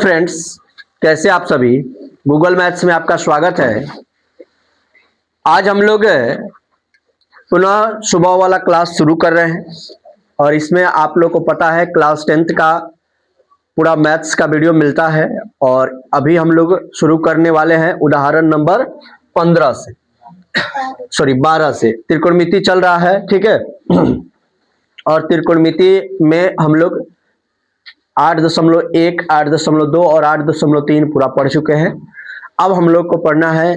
Friends, कैसे आप सभी। गूगल मैथ्स में आपका स्वागत है। आज हम लोग पुनः सुबह वाला क्लास शुरू कर रहे हैं और इसमें आप लोग को पता है क्लास 10th का पूरा मैथ्स का वीडियो मिलता है और अभी हम लोग शुरू करने वाले हैं उदाहरण नंबर 15 से, सॉरी 12 से। त्रिकोणमिति चल रहा है, ठीक है। और त्रिकोणमिति में हम लोग 8.1, 8.2 और 8.3 पूरा पढ़ चुके हैं। अब हम लोग को पढ़ना है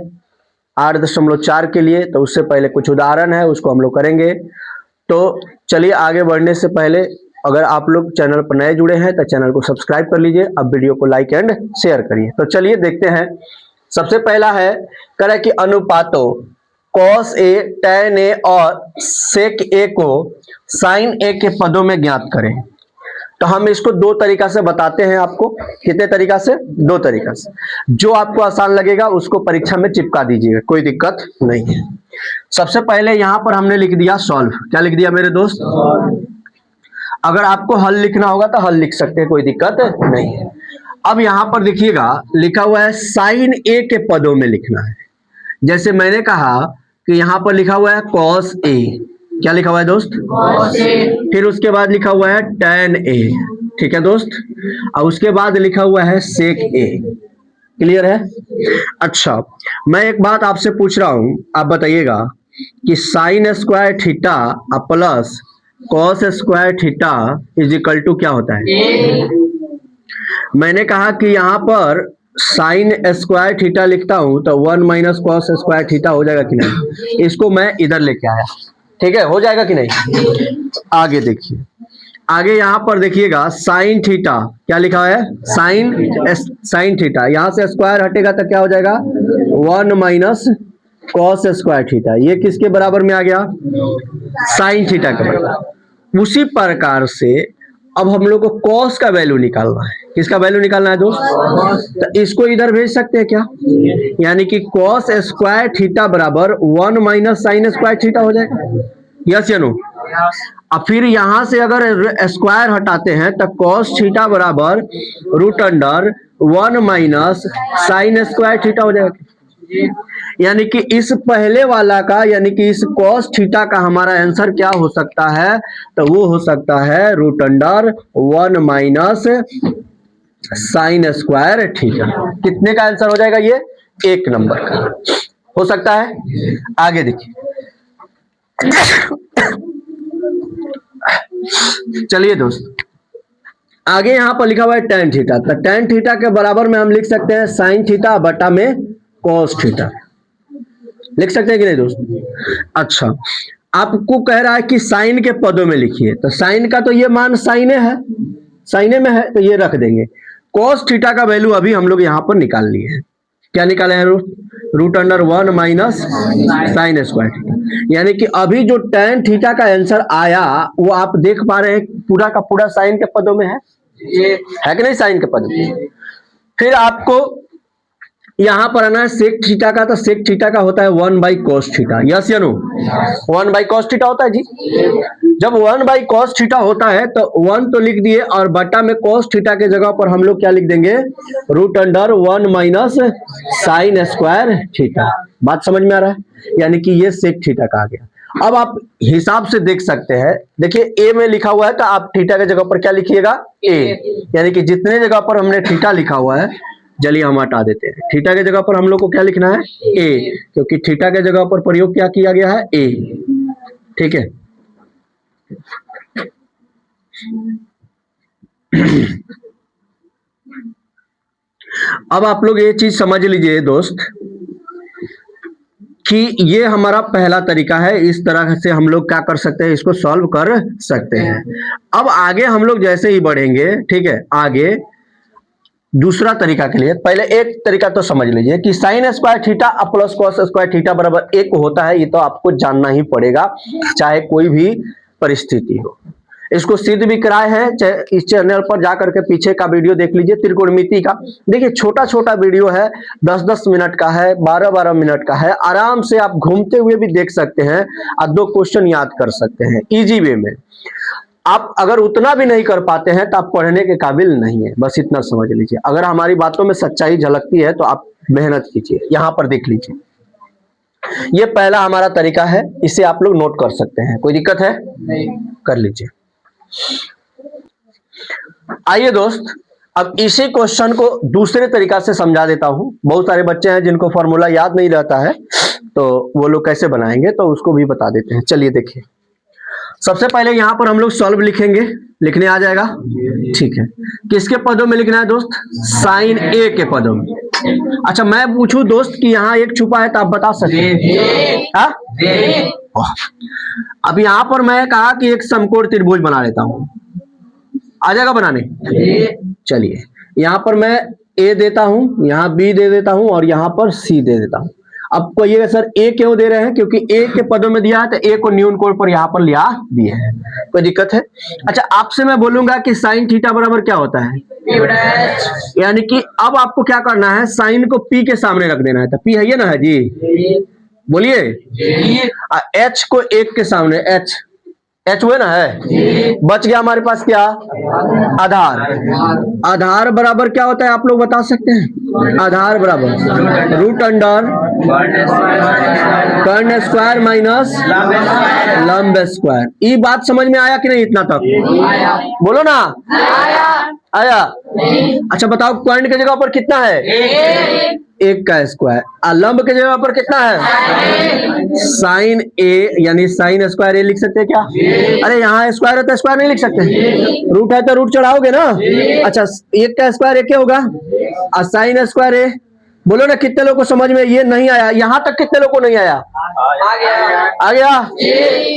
8.4 के लिए, तो उससे पहले कुछ उदाहरण है उसको हम लोग करेंगे। तो चलिए आगे बढ़ने से पहले अगर आप लोग चैनल पर नए जुड़े हैं तो चैनल को सब्सक्राइब कर लीजिए। अब वीडियो को लाइक एंड शेयर करिए। तो चलिए देखते हैं। सबसे पहला है करें कि अनुपातों cos a, tan a और sec a को sin a के पदों में ज्ञात करें। तो हम इसको दो तरीका से बताते हैं आपको। कितने तरीका से? दो तरीका से। जो आपको आसान लगेगा उसको परीक्षा में चिपका दीजिएगा, कोई दिक्कत नहीं है। सबसे पहले यहां पर हमने लिख दिया सॉल्व। क्या लिख दिया मेरे दोस्त? अगर आपको हल लिखना होगा तो हल लिख सकते हैं, कोई दिक्कत नहीं है। अब यहां पर देखिएगा लिखा हुआ है साइन ए के पदों में लिखना है। जैसे मैंने कहा कि यहां पर लिखा हुआ है cos a। क्या लिखा हुआ है दोस्त? cos a। फिर उसके बाद लिखा हुआ है tan a, ठीक है दोस्त। और उसके बाद लिखा हुआ है sec a। क्लियर है? अच्छा, मैं एक बात आपसे पूछ रहा हूं, आप बताइएगा कि sine square theta plus cos square theta is equal to क्या होता है? मैंने कहा कि यहां पर साइन स्क्वायर थीटा लिखता हूं तो 1 माइनस कॉस स्क्वायर थीटा हो जाएगा कि नहीं? इसको मैं इधर लेके आया, ठीक है। हो जाएगा कि नहीं? आगे देखिए, आगे यहां पर देखिएगा साइन थीटा क्या लिखा है? Sine theta. यहां से स्क्वायर हटेगा तो क्या हो जाएगा? 1 माइनस कॉस स्क्वायर थीटा। ये किसके बराबर में आ गया? साइन थीटा के बराबर। उसी प्रकार से अब हम लोग को कॉस का वैल्यू निकालना है। किसका वैल्यू निकालना है दोस्त? तो इसको इधर भेज सकते हैं क्या? यानी कि कॉस स्क्वायर थीटा बराबर 1 माइनस साइन स्क्वायर थीटा हो जाएगा। यस या नो? अब फिर यहां से अगर स्क्वायर हटाते हैं तो कॉस थीटा बराबर root under 1 minus sine square theta हो जाएगा। यानी कि इस पहले वाला का, यानी कि इस cos थीटा का हमारा आंसर क्या हो सकता है? तो वो हो सकता है root under 1 minus sine square theta. कितने का आंसर हो जाएगा ये? 1 नंबर का हो सकता है। आगे देखिए, चलिए दोस्त, आगे यहां पर लिखा हुआ है tan थीटा। तो tan थीटा के बराबर में हम लिख सकते हैं साइन थीटा बटा में cos थीटा। लिख सकते हैं कि नहीं दोस्त? अच्छा, आपको कह रहा है कि साइन के पदों में लिखिए। तो साइन का तो ये मान साइने है, साइने में है, तो ये रख देंगे। cos थीटा का वैल्यू अभी हम लोग यहां पर निकाल लिए हैं। क्या निकाले हैं? Root under 1 minus sine square theta. यानी कि अभी जो tan थीटा का आंसर आया वो आप देख पा रहे हैं पूरा का पूरा साइन के पदों में है कि नहीं? साइन के पदों में। फिर आपको यहां पर आना है सेक थीटा का। तो सेक थीटा का होता है 1 बाई कॉस थीटा। यस या नो? 1 बाई कॉस थीटा होता है जी। जब 1 बाई कॉस थीटा होता है तो 1 तो लिख दिए और बटा में कॉस थीटा के जगह पर हम लोग क्या लिख देंगे? Root under 1 minus sine square theta. बात समझ में आ रहा है? यानी कि ये सेक थीटा का आ गया। अब आप हिसाब से देख सकते हैं, देखिए ए में लिखा हुआ है तो आप थीटा के जगह पर क्या लिखिएगा? ए। यानी कि जितने जगह पर हमने थीटा लिखा हुआ है, चलिए हम हटा देते हैं। थीटा के जगह पर हम लोग को क्या लिखना है? ए, क्योंकि थीटा के जगह पर प्रयोग क्या किया गया है? ए, ठीक है। अब आप लोग ये चीज समझ लीजिए दोस्त कि ये हमारा पहला तरीका है। इस तरह से हम लोग क्या कर सकते हैं? इसको सॉल्व कर सकते हैं। अब आगे हम लोग जैसे ही बढ़ेंगे, ठीक है, आगे दूसरा तरीका के लिए पहले एक तरीका तो समझ लीजिए कि sine square theta plus cos square theta बराबर 1 होता है। ये तो आपको जानना ही पड़ेगा चाहे कोई भी परिस्थिति हो। इसको सिद्ध भी कराए हैं, चाहे इस चैनल पर जाकर के पीछे का वीडियो देख लीजिए त्रिकोणमिति का। देखिए छोटा छोटा वीडियो है, 10-10 मिनट का है, 12-12 मिनट का है। आराम से आप घूमते हुए भी देख सकते हैं और 2 क्वेश्चन याद कर सकते हैं इजी वे में। आप अगर उतना भी नहीं कर पाते हैं तो आप पढ़ने के काबिल नहीं है, बस इतना समझ लीजिए। अगर हमारी बातों में सच्चाई झलकती है तो आप मेहनत कीजिए। यहाँ पर देख लीजिए, ये पहला हमारा तरीका है, इसे आप लोग नोट कर सकते हैं। कोई दिक्कत है? नहीं। कर लीजिए। आइए दोस्त, अब इसी क्वेश्चन को दूसरे तरीका से समझा देता हूं। बहुत सारे बच्चे हैं जिनको फॉर्मूला याद नहीं रहता है, तो वो लोग कैसे बनाएंगे तो उसको भी बता देते हैं। चलिए देखिए, सबसे पहले यहां पर हम लोग सॉल्व लिखेंगे, लिखने आ जाएगा? ठीक है। किसके पदों में लिखना है दोस्त? साइन ए के पदों में। अच्छा, मैं पूछूं दोस्त कि यहाँ एक छुपा है तो आप बता सकते हैं? अब यहां पर मैं कहा कि एक समकोण त्रिभुज बना लेता हूं, आ जाएगा बनाने? चलिए, यहां पर मैं ए देता हूं, यहां बी दे देता हूं और यहां पर सी दे देता हूं। अब कहिएगा सर ए क्यों दे रहे हैं? क्योंकि ए के पदों में दिया है तो ए को न्यून कोण पर यहां पर लिया दिए हैं। कोई दिक्कत है? अच्छा, आपसे मैं बोलूंगा कि साइन थीटा बराबर क्या होता है? यानी कि अब आपको क्या करना है, साइन को पी के सामने रख देना है। तो पी है ये ना है जी, बोलिए। एच को एक के सामने, एच हुए ना है, बच गया हमारे पास क्या? आधार। आधार बराबर क्या होता है आप लोग बता सकते हैं? आधार बराबर रूट अंडर कर्ण स्क्वायर माइनस लंब स्क्वायर। ये बात समझ में आया कि नहीं इतना तक? बोलो ना, आया? अच्छा बताओ, कर्ण की जगह पर कितना है? एक का स्क्वायर। लंब की जगह पर कितना है? साइन ए, यानी साइन स्क्वायर ए लिख सकते हैं क्या? अरे यहाँ स्क्वायर है तो स्क्वायर नहीं लिख सकते? रूट है तो रूट चढ़ाओगे ना। अच्छा, एक का स्क्वायर एक होगा और साइन स्क्वायर ए। बोलो ना, कितने लोगों को समझ में ये नहीं आया? यहाँ तक कितने लोगों को नहीं आया? आ गया?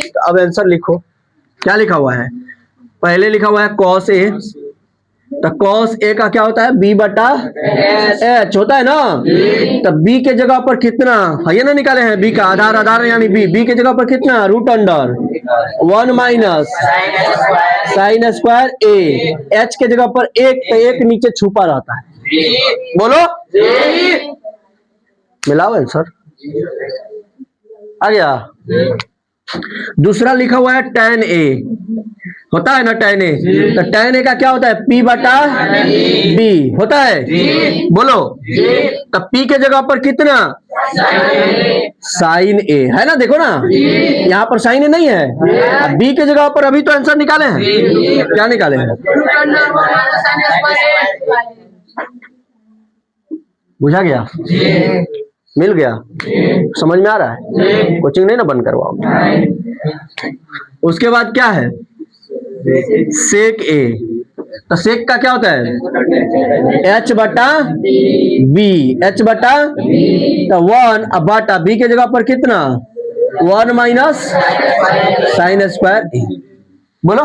तो अब आंसर लिखो। क्या लिखा हुआ है? पहले लिखा हुआ है कॉस ए, तो कॉस ए का क्या होता है? बी बटा एच होता है ना। तो बी के जगह पर कितना है ना निकाले हैं? बी का आधार, आधार यानी बी, बी के जगह पर कितना? Root under 1 minus sine square A. H के जगह पर एक, तो एक नीचे छुपा रहता है। बोलो, मिलाओ आंसर, आ गया? दूसरा लिखा हुआ है tan ए, होता है ना tan ए। तो tan ए का क्या होता है? P बटा B होता है। बोलो, तो P के जगह पर कितना? साइन ए है ना। देखो ना, यहाँ पर साइन ए नहीं है। B के जगह पर अभी तो आंसर निकाले हैं। क्या निकाले हैं? बुझा गया? मिल गया? समझ में आ रहा है? कोचिंग नहीं ना बंद करवाओ। उसके बाद क्या है? सेक ए। तो सेक का क्या होता है? एच बटा बी, एच बटा तो 1 अब बटा बी के जगह पर कितना? 1 माइनस साइन स्क्वायर ए। बोलो,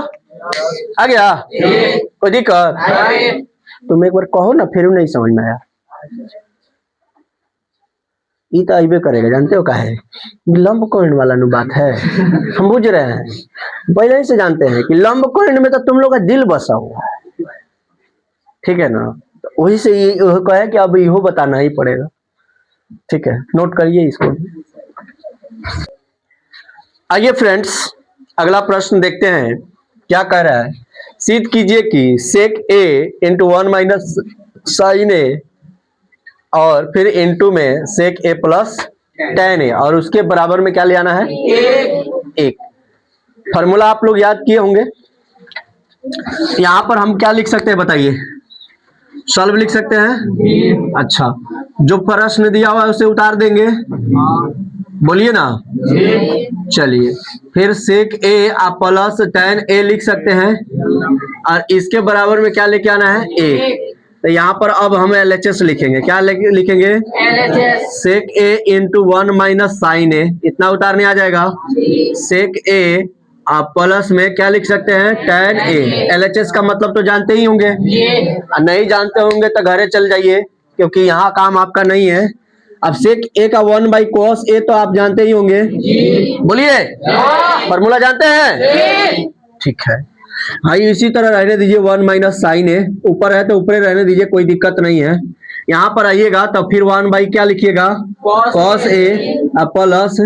आ गया? कोई दिक्कत? तुम एक बार कहो ना, फिर नहीं समझ में आया। ये तो आइबे करेगा, जानते हो क्या है? लंब कोण वाला नु बात है, हम बुझ रहे हैं, पहले ही से जानते हैं कि लंब कोण में तो तुम लोग का दिल बसा हुआ है, ठीक है ना। तो वही से ये कहे कि अब इहो बताना ही पड़ेगा, ठीक है, नोट करिए इसको। आइए फ्रेंड्स, अगला प्रश्न देखते हैं क्या कह रहा है। सिद्ध कीजिए कि सेक ए इंटू 1 माइनस साइन ए और फिर इंटू में सेक ए प्लस tan ए और उसके बराबर में क्या ले आना है? एक। फॉर्मूला आप लोग याद किए होंगे। यहां पर हम क्या लिख सकते हैं बताइए? सॉल्व लिख सकते हैं। अच्छा, जो प्रश्न दिया हुआ है उसे उतार देंगे, बोलिए ना। चलिए, फिर सेक ए आप प्लस tan ए लिख सकते हैं और इसके बराबर में क्या लेके आना है? एक। तो यहाँ पर अब हम LHS लिखेंगे। क्या लिखेंगे? LHS। सेक ए इंटू 1 माइनस साइन ए, इतना उतारने आ जाएगा। सेक ए आप प्लस में क्या लिख सकते हैं? tan ए। LHS का मतलब तो जानते ही होंगे, नहीं जानते होंगे तो घरे चल जाइए, क्योंकि यहाँ काम आपका नहीं है। अब सेक ए का 1 बाई कॉस ए तो आप जानते ही होंगे, बोलिए, फॉर्मूला जानते हैं, ठीक है। हाँ, इसी तरह रहने दीजिए 1 माइनस साइन ए, ऊपर है तो ऊपर रहने दीजिए, कोई दिक्कत नहीं है। यहाँ पर आइएगा तो फिर 1 बाई क्या लिखिएगा? कॉस ए प्लस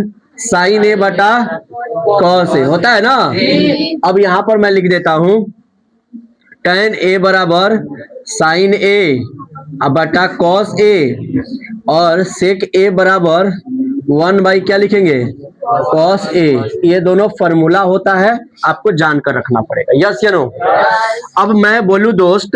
साइन ए बटा कॉस ए होता है ना। अब यहां पर मैं लिख देता हूं tan ए बराबर साइन ए बटा कॉस ए और सेक ए बराबर 1 क्या लिखेंगे कॉस ए। ये दोनों फॉर्मूला होता है, आपको जानकर रखना पड़ेगा। यस या नो। अब मैं बोलूं दोस्त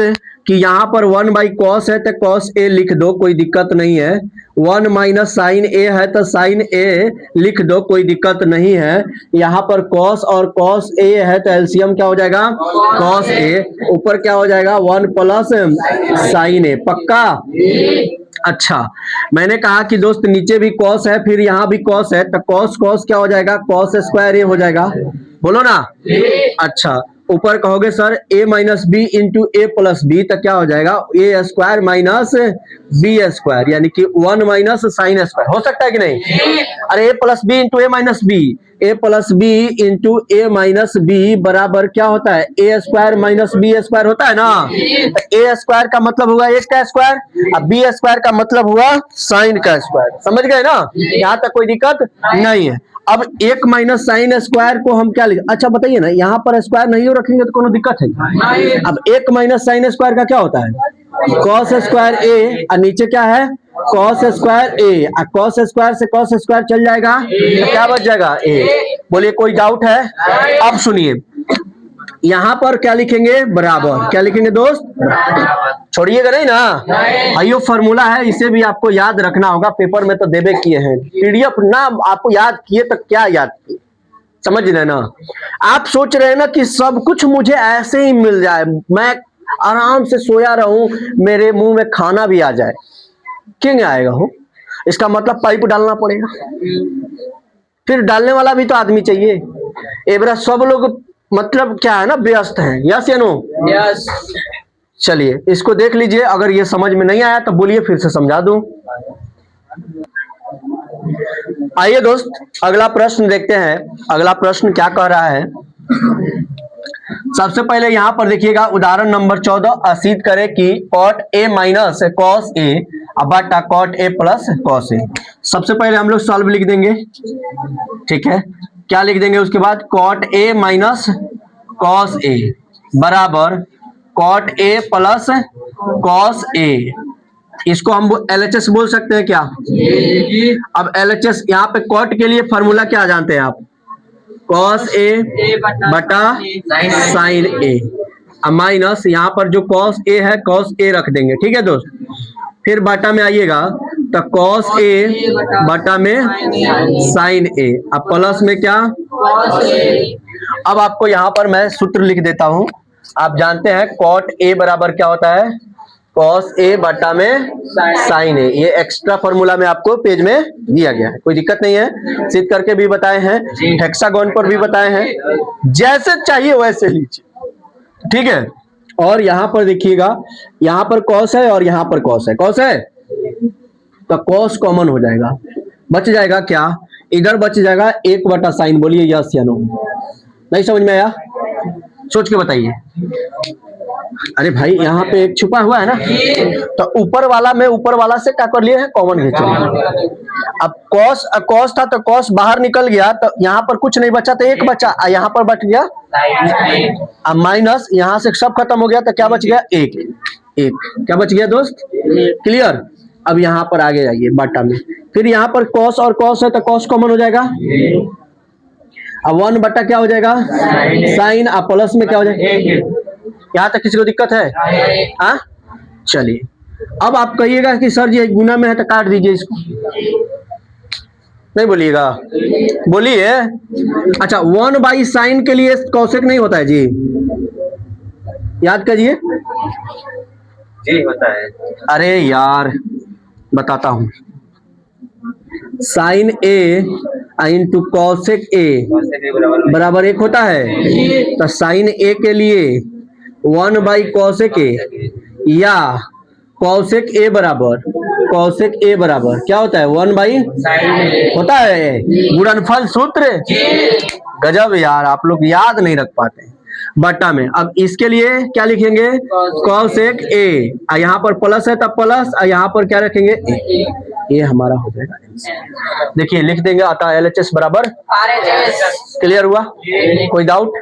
कि यहाँ पर 1/cos है तो cos ए लिख दो, कोई दिक्कत नहीं है। 1 माइनस साइन ए है तो साइन ए लिख दो, कोई दिक्कत नहीं है। यहाँ पर cos और cos ए है तो एलसीएम क्या हो जाएगा cos ए, ऊपर क्या हो जाएगा 1 प्लस साइन ए। पक्का? अच्छा, मैंने कहा कि दोस्त नीचे भी cos है फिर यहाँ भी cos है तो cos क्या हो जाएगा cos स्क्वायर ए हो जाएगा। बोलो ना। अच्छा, ऊपर कहोगे sir a minus B into A plus B तो क्या हो जाएगा A square minus B square, यानी कि 1 माइनस साइन स्क्वायर। हो सकता है कि नहीं? अरे ए प्लस बी इंटू ए माइनस बी, ए प्लस बी इंटू ए माइनस बी बराबर क्या होता है ए स्क्वायर माइनस बी स्क्वायर होता है ना। तो ए स्क्वायर का मतलब हुआ एक का स्क्वायर, अब बी स्क्वायर का मतलब हुआ साइन का स्क्वायर। समझ गए ना? यहाँ तक कोई दिक्कत नहीं है। अब 1 माइनस साइन स्क्वायर को हम क्या लिख, अच्छा बताइए ना, यहाँ पर स्क्वायर नहीं हो रखेंगे तो कोनो दिक्कत है? अब 1 माइनस साइन स्क्वायर का क्या होता है कॉस स्क्वायर ए और नीचे क्या है कॉस स्क्वायर ए, और कॉस स्क्वायर से कॉस स्क्वायर चल जाएगा तो क्या बच जाएगा ए। बोलिए कोई डाउट है? अब सुनिए, यहाँ पर क्या लिखेंगे बराबर, क्या लिखेंगे दोस्त? छोड़िएगा नहीं ना। आइयो फॉर्मूला है, इसे भी आपको याद रखना होगा, पेपर में तो देवे किए हैं। पीडीएफ ना आपको याद किए तो क्या याद किए, समझ रहे ना। आप सोच रहे हैं ना कि सब कुछ मुझे ऐसे ही मिल जाए, मैं आराम से सोया रहूं, मेरे मुंह में खाना भी आ जाए। क्यों नहीं आएगा? हो इसका मतलब पाइप डालना पड़ेगा, फिर डालने वाला भी तो आदमी चाहिए। एवरा सब लोग मतलब क्या है ना व्यस्त हैं। यस या नो? यस। चलिए इसको देख लीजिए, अगर ये समझ में नहीं आया तो बोलिए फिर से समझा दूं। आइए दोस्त अगला प्रश्न देखते हैं। अगला प्रश्न क्या कह रहा है, सबसे पहले यहां पर देखिएगा उदाहरण नंबर 14, सिद्ध करें कि cot A minus cos A बटा cot A plus cos A. सबसे पहले हम लोग सॉल्व लिख देंगे, ठीक है। क्या लिख देंगे उसके बाद cot A minus cos A बराबर cot A plus cos A. इसको हम LHS बोल सकते हैं क्या? अब LHS यहाँ पे कॉट के लिए फॉर्मूला क्या जानते हैं आप? कॉस ए बटा साइन ए, माइनस यहाँ पर जो कॉस ए है कॉस ए रख देंगे, ठीक है दोस्त। फिर बटा में आइएगा तो कॉस ए बटा में साइन ए, अब प्लस में क्या अब आपको यहाँ पर मैं सूत्र लिख देता हूं। आप जानते हैं कॉट ए बराबर क्या होता है कॉस ए बटा में साइन ए। ये एक्स्ट्रा फॉर्मूला में आपको पेज में दिया गया है, कोई दिक्कत नहीं है। सिद्ध करके भी बताए हैं, हेक्सागोन पर भी बताए हैं, जैसे चाहिए वैसे लीजिए, ठीक है। और यहाँ पर देखिएगा, यहाँ पर कॉस है और यहाँ पर कॉस है, कॉस है तो कॉस कॉमन हो जाएगा, बच जाएगा क्या इधर बच जाएगा 1 बटा साइन। बोलिए यस या नो? नहीं समझ में आया? सोच के बताइए। अरे भाई यहाँ पे एक छुपा हुआ है ना, तो ऊपर वाला में ऊपर वाला से क्या कर लिए हैं कॉमन खींच लिए। अब कॉस था तो कॉस बाहर निकल गया तो यहाँ पर कुछ नहीं बचा तो 1 बचा, यहाँ पर बच गया अब माइनस, यहाँ से सब खत्म हो गया तो क्या बच गया 1 क्या बच गया दोस्त? क्लियर? अब यहाँ पर आगे जाइए बटा में, फिर यहाँ पर कॉस और कॉस है तो कॉस कॉमन हो जाएगा, अब 1 बटा क्या हो जाएगा साइन, अब प्लस में क्या हो जाएगा। यहाँ तक किसी को दिक्कत है? हाँ चलिए, अब आप कहिएगा कि सर जी गुना में है तो काट दीजिए इसको, नहीं बोलिएगा? बोलिए। अच्छा 1 बाई साइन के लिए कौशिक नहीं होता है जी, याद करिए जी होता है। अरे यार बताता हूं, साइन ए इंटू कौशिक ए बराबर 1 होता है, तो साइन ए के लिए 1 बाई कौशिक ए या कौशिक ए बराबर क्या होता है 1 बाई होता है गुणनफल सूत्र। गजब यार, आप लोग याद नहीं रख पाते बटा में। अब इसके लिए क्या लिखेंगे कौशिक ए, यहाँ पर प्लस है तब प्लस, यहाँ पर क्या रखेंगे ए। ये हमारा हो जाएगा आंसर। देखिए लिख देंगे अतः LHS बराबर RHS। क्लियर हुआ, कोई डाउट?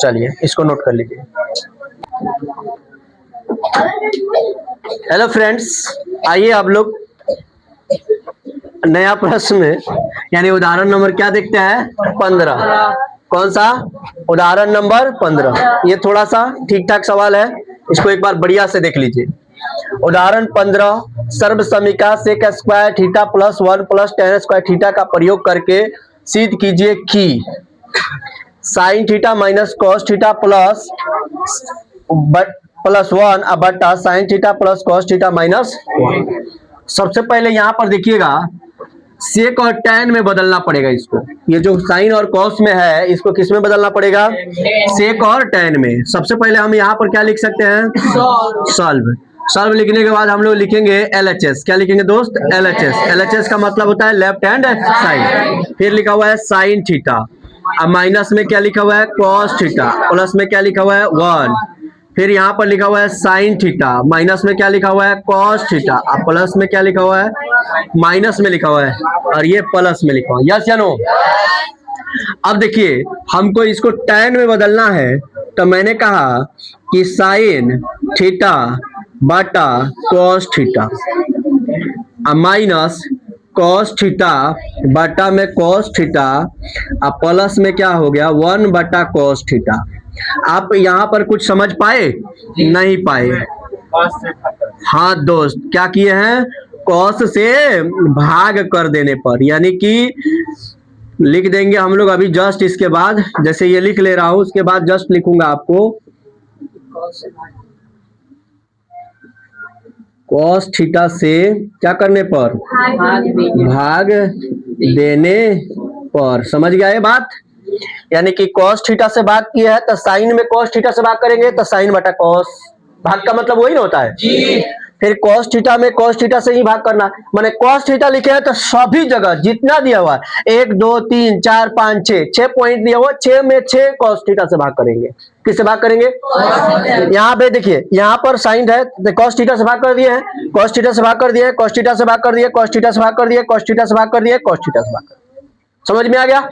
चलिए इसको नोट कर लीजिए। हेलो फ्रेंड्स, आइए आप लोग नया प्रश्न यानी उदाहरण नंबर क्या देखते हैं 15। कौन सा? उदाहरण नंबर 15। ये थोड़ा सा ठीक ठाक सवाल है, इसको एक बार बढ़िया से देख लीजिए। उदाहरण 15, सर्व समीका sec square theta plus 1 plus tan square theta का प्रयोग करके सिद्ध कीजिए कि sine theta minus cos theta plus 1 बटा sine theta plus cos theta minus 1। सबसे पहले यहाँ पर देखिएगा सेक और टैन में बदलना पड़ेगा इसको। ये जो साइन और कॉस में है इसको किस में बदलना पड़ेगा? सेक और टैन में। सबसे पहले हम यहाँ पर क्या लिख सकते हैं? सॉल्व। सॉल्व लिखने के बाद हम लोग लिखेंगे LHS। क्या लिखेंगे दोस्त? LHS। LHS का मतलब होता है लेफ्ट हैंड साइड। फिर लिखा हुआ है साइन थीटा, अब माइनस में क्या लिखा हुआ है? कॉस थीटा, प्लस में क्या लिखा हुआ है? 1। फिर यहाँ पर लिखा हुआ है साइन थीटा, माइनस में क्या लिखा हुआ है? कॉस थीटा, अब प्लस में क्या लिखा हुआ है? माइनस में लिखा हुआ है, और ये प्लस में लिखा हुआ है। यस या नो? अब देखिए हमको इसको टैन में बदलना है, तो मैंने कहा कि साइन थीटा बटा cos theta minus cos theta बटा में कॉस थीटा, अब प्लस में क्या हो गया? 1 बटा कॉस थीटा। आप यहाँ पर कुछ समझ पाए? नहीं पाए? हाँ दोस्त, क्या किए हैं? कॉस से भाग कर देने पर, यानी कि लिख देंगे हम लोग अभी जस्ट इसके बाद, जैसे ये लिख ले रहा हूं उसके बाद जस्ट लिखूंगा आपको कॉस थीटा से क्या करने पर? भाग देने पर। समझ गया ये बात? यानी कि कॉस थीटा से भाग किया है तो साइन में कॉस थीटा से भाग करेंगे तो साइन बटा कॉस। भाग का मतलब वही ना होता है जी। फिर कॉस थीटा में कॉस थीटा से ही भाग करना, माने कॉस थीटा लिखे हैं तो सभी जगह जितना दिया हुआ है 1 2 3 4 5 6 पॉइंट दिया हुआ, 6 में 6 कॉस थीटा से भाग करेंगे। किससे भाग करेंगे? यहाँ पे देखिए यहाँ पर साइन है तो कॉस थीटा से भाग कर दिए हैं, कॉस थीटा से भाग कर दिए, कॉस थीटा से भाग कर दिए, कॉस थीटा से भाग कर दिए, कॉस थीटा से भाग कर दिए, कॉस थीटा से भाग कर दिए। समझ में आ गया?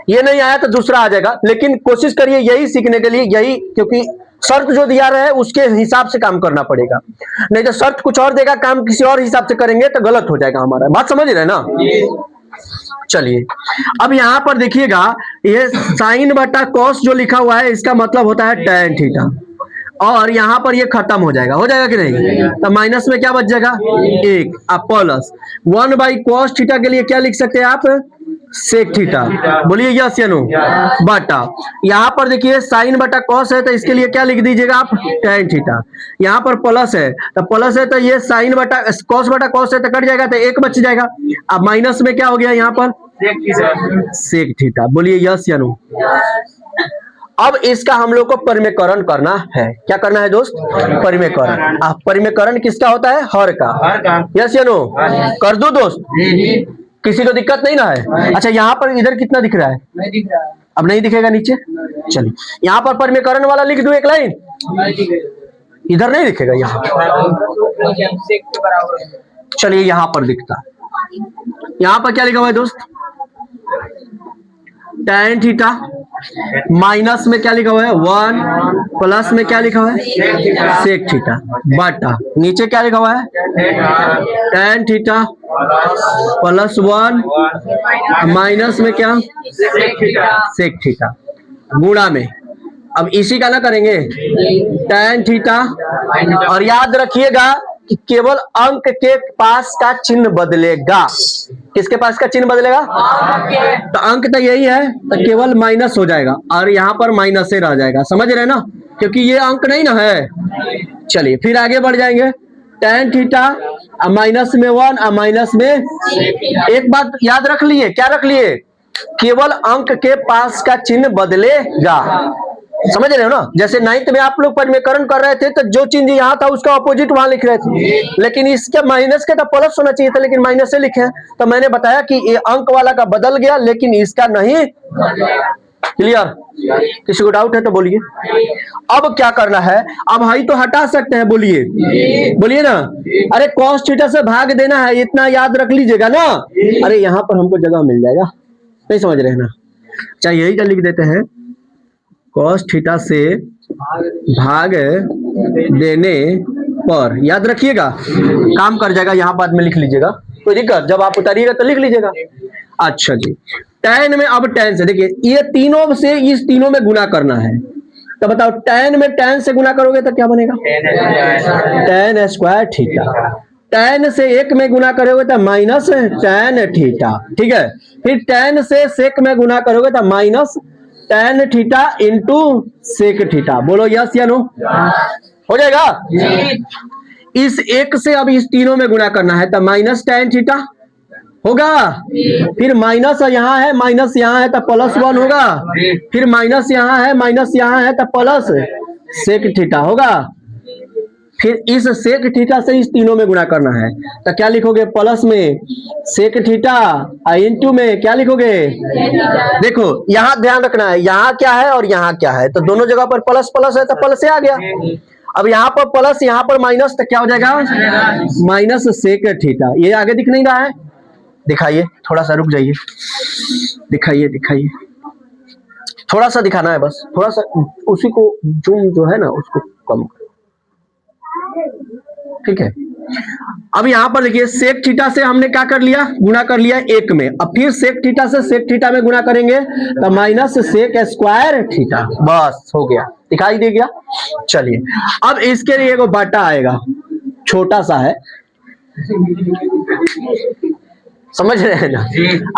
ये नहीं आया तो दूसरा आ जाएगा, लेकिन कोशिश करिए यही सीखने के लिए, यही क्योंकि शर्त जो दिया रहा है उसके हिसाब से काम करना पड़ेगा, नहीं तो शर्त कुछ और देगा, काम किसी और हिसाब से करेंगे तो गलत हो जाएगा हमारा। बात समझ रहे हैं ना? चलिए अब यहाँ पर देखिएगा ये साइन बटा कॉस जो लिखा हुआ है इसका मतलब होता है टैन थीटा, और यहाँ पर ये खत्म हो जाएगा कि नहीं? तो माइनस में क्या बच जाएगा? 1, अब प्लस 1 बाई कॉस थीटा के लिए क्या लिख सकते हैं आप? Sec theta. बोलिए यस या नो? बटा यहाँ पर देखिए साइन बटा कॉस है तो इसके लिए क्या लिख दीजिएगा आप? Tan theta. यहाँ पर प्लस है तो प्लस है तो ये साइन बटा कॉस बटा कॉस है तो कट जाएगा तो 1 बच जाएगा। अब माइनस में क्या हो गया यहाँ पर? Sec theta. बोलिए यस या नो? अब इसका हम लोग को परिमेयकरण करना है। क्या करना है दोस्त? परिमेयकरण। अब परिमेयकरण किसका होता है? हर का। यस या नो? कर दो दोस्त, किसी को दिक्कत नहीं ना है? अच्छा यहाँ पर इधर कितना दिख रहा है? नहीं दिख रहा है। अब नहीं दिखेगा नीचे? चलिए यहाँ पर परिमेयकरण वाला लिख दूं एक लाइन, इधर नहीं दिखेगा यहाँ। चलिए यहाँ पर दिखता, यहाँ पर क्या लिखा हुआ है दोस्त? टैन थीटा, माइनस में क्या लिखा हुआ है? 1, प्लस में क्या लिखा हुआ है? सेक थीटा, बटा नीचे क्या लिखा हुआ है? टैन थीटा प्लस 1 माइनस में क्या? सेक थीटा, गुणा में। अब इसी का ना करेंगे टैन थीटा, और याद रखिएगा कि केवल अंक के पास का चिन्ह बदलेगा। किसके पास का चिन्ह बदलेगा? तो अंक तो यही है तो केवल माइनस हो जाएगा और यहाँ पर माइनस से रह जाएगा। समझ रहे हैं ना? क्योंकि ये अंक नहीं ना है। चलिए फिर आगे बढ़ जाएंगे। टैन थीटा माइनस में 1 माइनस में, एक बात याद रख लिए, क्या रख लिए? केवल अंक के पास का चिन्ह बदलेगा। समझ रहे हो ना? जैसे 9th में आप लोग परिमेयकरण कर रहे थे तो जो चिन्ह यहाँ था उसका अपोजिट वहां लिख रहे थे, लेकिन इसके माइनस के तो प्लस होना चाहिए था, लेकिन माइनस से लिखे। तो मैंने बताया कि ये अंक वाला का बदल गया लेकिन इसका नहीं। क्लियर? किसी को डाउट है तो बोलिए। अब क्या करना है, अब हाई तो हटा सकते हैं, बोलिए बोलिए ना। अरे कॉस थीटा से भाग देना है, इतना याद रख लीजिएगा ना। अरे यहाँ पर हमको जगह मिल जाएगा, नहीं समझ रहे हैं ना? अच्छा यही का लिख देते हैं, कॉस थीटा से भाग देने पर, याद रखिएगा काम कर जाएगा। यहाँ बाद में लिख लीजिएगा, कोई दिक्कत, जब आप उतारिएगा तो लिख लीजिएगा। अच्छा जी, tan में, अब tan से देखिए, ये तीनों से इस तीनों में गुना करना है, तो बताओ tan में tan से गुना करोगे तो क्या बनेगा? tan square theta. tan से एक में गुना करोगे तो माइनस tan थीटा, ठीक है। फिर tan से sec में गुना करोगे तो minus tan theta into sec theta. बोलो यस या नो? हो जाएगा। इस एक से अब इस तीनों में गुना करना है तो माइनस tan थीटा होगा, फिर माइनस यहाँ है, माइनस यहाँ है तो प्लस 1 होगा, फिर माइनस यहाँ है, माइनस यहाँ है तो प्लस सेक थीटा होगा। फिर इस सेक थीटा से इस तीनों में गुना करना है तो क्या लिखोगे? प्लस में सेक थीटा, इंटू में क्या लिखोगे? देखो यहाँ ध्यान रखना है, यहाँ क्या है और यहाँ क्या है, तो दोनों जगह पर प्लस प्लस है तो प्लस से आ गया। अब यहाँ पर प्लस यहाँ पर माइनस तो क्या हो जाएगा? Minus sec theta. ये आगे दिख नहीं रहा है? दिखाइए, थोड़ा सा रुक जाइए, दिखाइए दिखाइए, थोड़ा सा दिखाना है बस, थोड़ा सा उसी को जूम जो है ना उसको कम करो, ठीक है। अब यहाँ पर देखिए सेक थीटा से हमने क्या कर लिया? गुना कर लिया एक में। अब फिर सेक थीटा से सेक थीटा में गुना करेंगे तो माइनस सेक स्क्वायर थीटा, बस हो गया, दिखाई दे गया। चलिए अब इसके लिए एगो बाटा आएगा, छोटा सा है, समझ रहे हैं ना?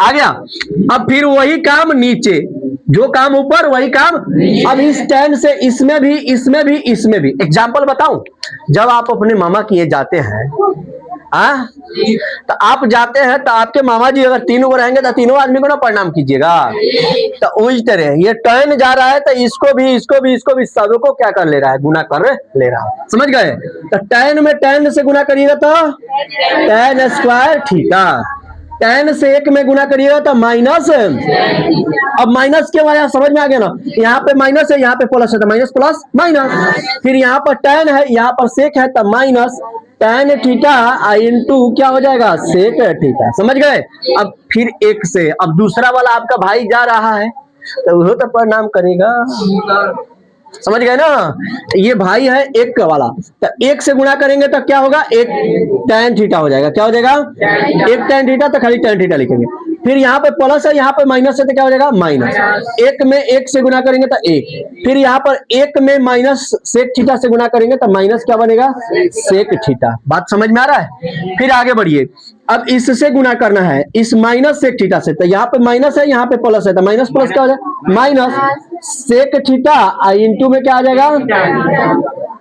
आ गया। अब फिर वही काम नीचे, जो काम ऊपर वही काम। अब इस tan से इसमें भी, इसमें भी, इसमें भी। एग्जाम्पल बताऊं, जब आप अपने मामा किए जाते हैं, तो आप जाते हैं तो आपके मामा जी अगर तीनों रहेंगे तो तीनों आदमी को ना प्रणाम कीजिएगा। तो उस तरह ये tan जा रहा है तो इसको भी, इसको भी, इसको भी, सबको क्या कर ले रहा है? गुना कर ले रहा है, समझ गए? तो tan में tan से गुना करिएगा तो tan स्क्वायर थीटा, tan से एक में गुना करिएगा तो माइनस। अब माइनस क्यों आया? समझ में आ गया ना? यहाँ पे माइनस है, यहाँ पे प्लस है तो माइनस प्लस माइनस। फिर यहाँ पर tan है, यहाँ पर सेक है तो माइनस tan थीटा इंटू क्या हो जाएगा? सेक थीटा, समझ गए? अब फिर एक से, अब दूसरा वाला आपका भाई जा रहा है तो वो तो प्रणाम करेगा, समझ गए ना? ये भाई है एक वाला, तो एक से गुणा करेंगे तो क्या होगा? एक tan थीटा हो जाएगा। क्या हो जाएगा? एक tan थीटा, तो खाली tan थीटा लिखेंगे। फिर यहाँ पे प्लस है, यहाँ पे माइनस है तो क्या हो जाएगा? माइनस। एक में एक से गुना करेंगे तो एक, फिर यहाँ पर एक में माइनस सेक थीटा से गुना करेंगे तो माइनस क्या बनेगा? Sec theta. बात समझ में आ रहा है? फिर आगे बढ़िए, अब इससे गुना करना है इस माइनस सेक थीटा से, तो यहाँ पे माइनस है, यहाँ पे प्लस है, तो माइनस प्लस क्या हो जाएगा? माइनस सेक थीटा इंटू में क्या आ जाएगा?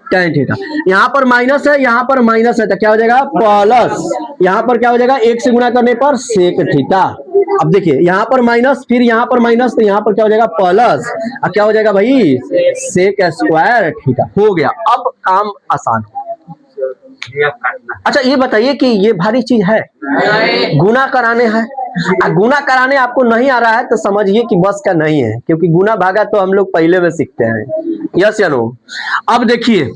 tan theta. यहाँ पर माइनस है, यहाँ पर माइनस है, तो क्या हो जाएगा? प्लस। यहाँ पर क्या हो जाएगा? एक से गुना करने पर सेक थीटा। अब देखिए यहाँ पर माइनस, फिर यहाँ पर माइनस, तो यहाँ पर क्या हो जाएगा? प्लस। अब क्या हो जाएगा भाई? Sec square theta. हो गया, अब काम आसान। अच्छा ये बताइए कि ये भारी चीज है, गुना कराने हैं। गुना कराने आपको नहीं आ रहा है तो समझिए कि बस का नहीं है, क्योंकि गुना भागा तो हम लोग पहले में सीखते हैं। यस या नो? अब देखिए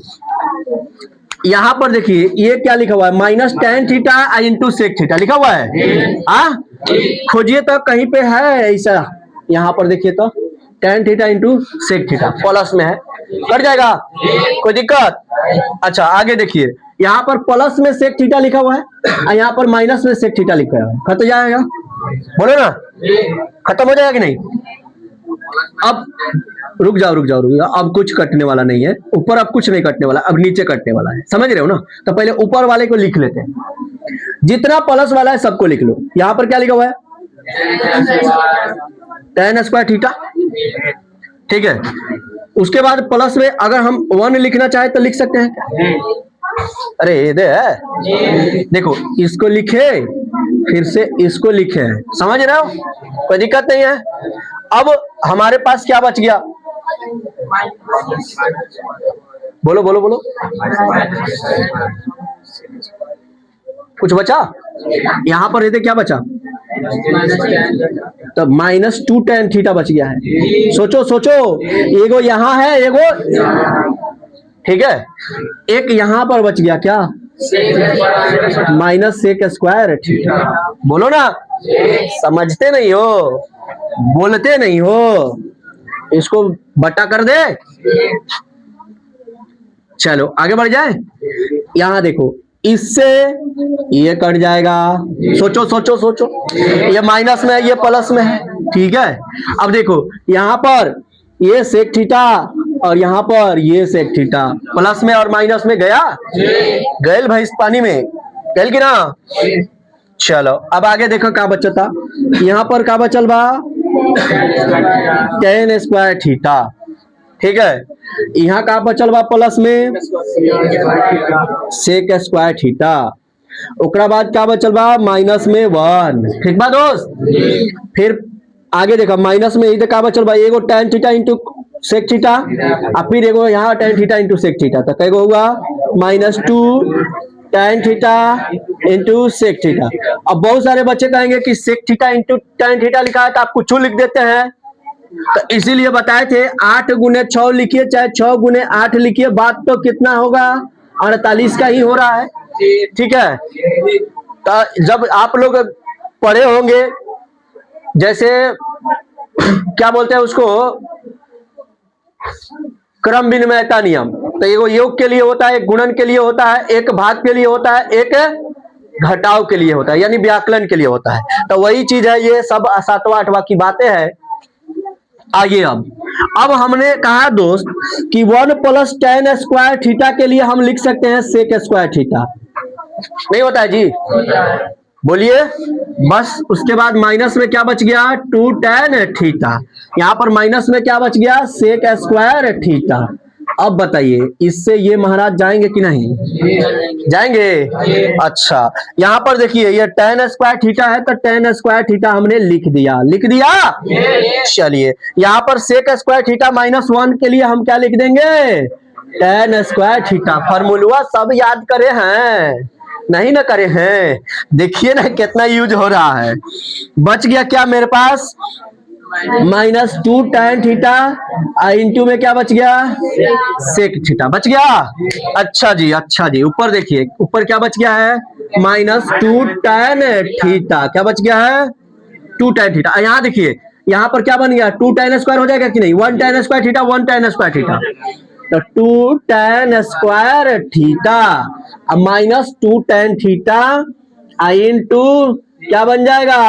यहाँ पर देखिए ये क्या लिखा हुआ है? Minus tan theta into sec theta लिखा हुआ है। खोजिए तो कहीं पे है ऐसा? यहाँ पर देखिए तो tan theta into sec theta plus में है, कर जाएगा, कोई दिक्कत? अच्छा आगे देखिए, यहाँ पर प्लस में सेक थीटा लिखा हुआ है और यहाँ पर माइनस में सेक थीटा लिखा हुआ है। खत्म जाएगा? बोलो ना, खत्म हो जाएगा कि नहीं? अब रुक जाओ रुक जाओ रुक जाओ, अब कुछ कटने वाला नहीं है, ऊपर अब कुछ नहीं कटने वाला, अब नीचे कटने वाला है, समझ रहे हो ना? तो पहले ऊपर वाले को लिख लेते हैं, जितना प्लस वाला है सबको लिख लो। यहाँ पर क्या लिखा हुआ है? tan स्क्वायर थीटा, ठीक है। उसके बाद प्लस में अगर हम 1 लिखना चाहे तो लिख सकते हैं। अरे ये दे है, देखो इसको लिखे फिर से इसको लिखे, समझ रहे हो? कोई दिक्कत नहीं है। अब हमारे पास क्या बच गया? बोलो बोलो बोलो, कुछ बचा? यहाँ पर रहते क्या बचा? तो -2 tan थीटा बच गया है। सोचो सोचो, एगो यहाँ है, एगो ठीक है, एक यहाँ पर बच गया क्या, -sec² थीटा। बोलो ना, समझते नहीं हो, बोलते नहीं हो, इसको बटा कर दे। चलो आगे बढ़ जाए। यहां देखो, इससे ये कट जाएगा। सोचो सोचो सोचो, ये माइनस में है, ये प्लस में है, ठीक है। अब देखो यहां पर ये सेक थीटा और यहाँ पर ये सेक थीटा, प्लस में और माइनस में गया, गैल भाई इस पानी में, गैल की ना। चलो अब आगे देखो क्या बचता, यहाँ पर क्या बचल बा, tan² थीटा, ठीक है। यहाँ का बचल बा प्लस में sec² थीटा, ओकरा बाद क्या बचल बा माइनस में 1, ठीक बा दोस्त। फिर आगे देखो माइनस में इधर का बचल बा, एगो tan theta into sec theta, और फिर एगो यहाँ tan theta into sec theta, तो कैगो हुआ -2 tan theta into sec theta. अब बहुत सारे बच्चे कहेंगे कि sec theta into tan theta लिखा है तो आप कुछ लिख देते हैं, तो इसीलिए बताए थे 8 गुने 6 लिखिए, चाहे 6 गुने 8 लिखिए, बात तो कितना होगा, 48 का ही हो रहा है, ठीक है। तो जब आप लोग पढ़े होंगे, जैसे क्या बोलते हैं उसको, क्रम विनिमयता नियम, तो एगो योग के लिए होता है, एक गुणन के लिए होता है, एक भाग के लिए होता है, एक घटाव के लिए होता है, यानी व्याकलन के लिए होता है। तो वही चीज है, ये सब 7वां 8वां की बातें हैं। आइए अब हमने कहा दोस्त कि 1 + tan² थीटा के लिए हम लिख सकते हैं sec² थीटा, नहीं होता है जी, बोलिए। बस उसके बाद माइनस में क्या बच गया, 2 tan थीटा, यहाँ पर माइनस में क्या बच गया, sec² थीटा। अब बताइए इससे ये महाराज जाएंगे कि नहीं, जाएंगे। अच्छा यहाँ पर देखिए, ये tan² थीटा है, तो tan² थीटा हमने लिख दिया, लिख दिया। चलिए यहाँ पर sec² थीटा -1 के लिए हम क्या लिख देंगे, tan² थीटा। फॉर्मूला सब याद करे हैं, नहीं ना करे हैं, देखिए ना कितना यूज हो रहा है। बच गया क्या मेरे पास, -2 tan थीटा, इंटू में क्या बच गया, सेक थीटा बच गया। अच्छा जी, ऊपर देखिए, ऊपर क्या बच गया है, -2 tan थीटा, क्या बच गया है, 2 tan थीटा। यहाँ देखिए, यहाँ पर क्या बन गया, 2 tan² हो जाएगा कि नहीं, 1 tan² थीटा, 1 tan² थीटा, तो 2 tan² theta -2 tan theta into क्या बन जाएगा,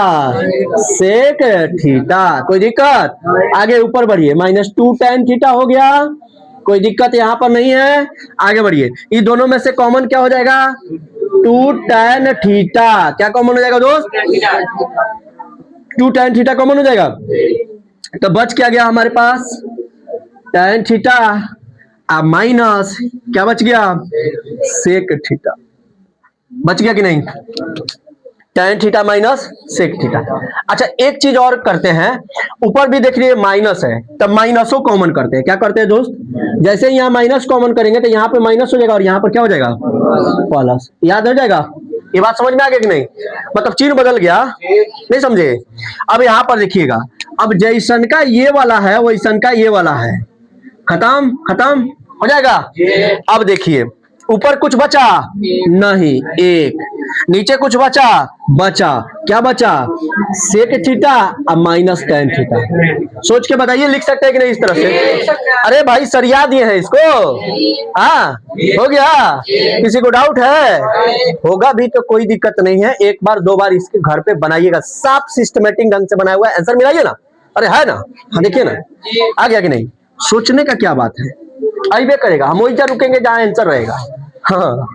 सेक थीटा। कोई दिक्कत, आगे ऊपर बढ़िए, -2 tan थीटा हो गया, कोई दिक्कत यहाँ पर नहीं है। आगे बढ़िए, इन दोनों में से कॉमन क्या हो जाएगा, 2 tan थीटा, क्या कॉमन हो जाएगा दोस्त, 2 tan थीटा कॉमन हो जाएगा। तो बच क्या गया हमारे पास, tan थीटा माइनस क्या बच गया, सेक थीटा, बच गया कि नहीं, tan theta minus sec theta. अच्छा एक चीज और करते हैं, ऊपर भी देख लीजिए माइनस है, तब माइनसो कॉमन करते हैं। क्या करते हैं दोस्त, जैसे यहाँ माइनस कॉमन करेंगे तो यहाँ पे माइनस हो जाएगा और यहाँ पर क्या हो जाएगा, प्लस। याद हो जाएगा, ये बात समझ में आ गया कि नहीं, मतलब चिन्ह बदल गया, नहीं समझे। अब यहाँ पर देखिएगा, अब जैसन का ये वाला है वैसन का ये वाला है, खत्म खत्म हो जाएगा। अब देखिए ऊपर कुछ बचा नहीं, एक, नीचे कुछ बचा, क्या बचा, सेक थीटा और -tan थीटा। सोच के बताइए, लिख सकते हैं कि नहीं इस तरह से, अरे भाई सरिया दिए हैं इसको, हाँ हो गया, किसी को डाउट है, होगा भी तो कोई दिक्कत नहीं है, एक बार 2 बार इसके घर पे बनाइएगा, साफ सिस्टमेटिक ढंग से बनाया हुआ है, आंसर मिलाइए ना, अरे है ना, हाँ देखिए ना, आ गया कि नहीं। सोचने का क्या बात है, आइए करेगा, हम वही रुकेंगे जहां आंसर रहेगा। हाँ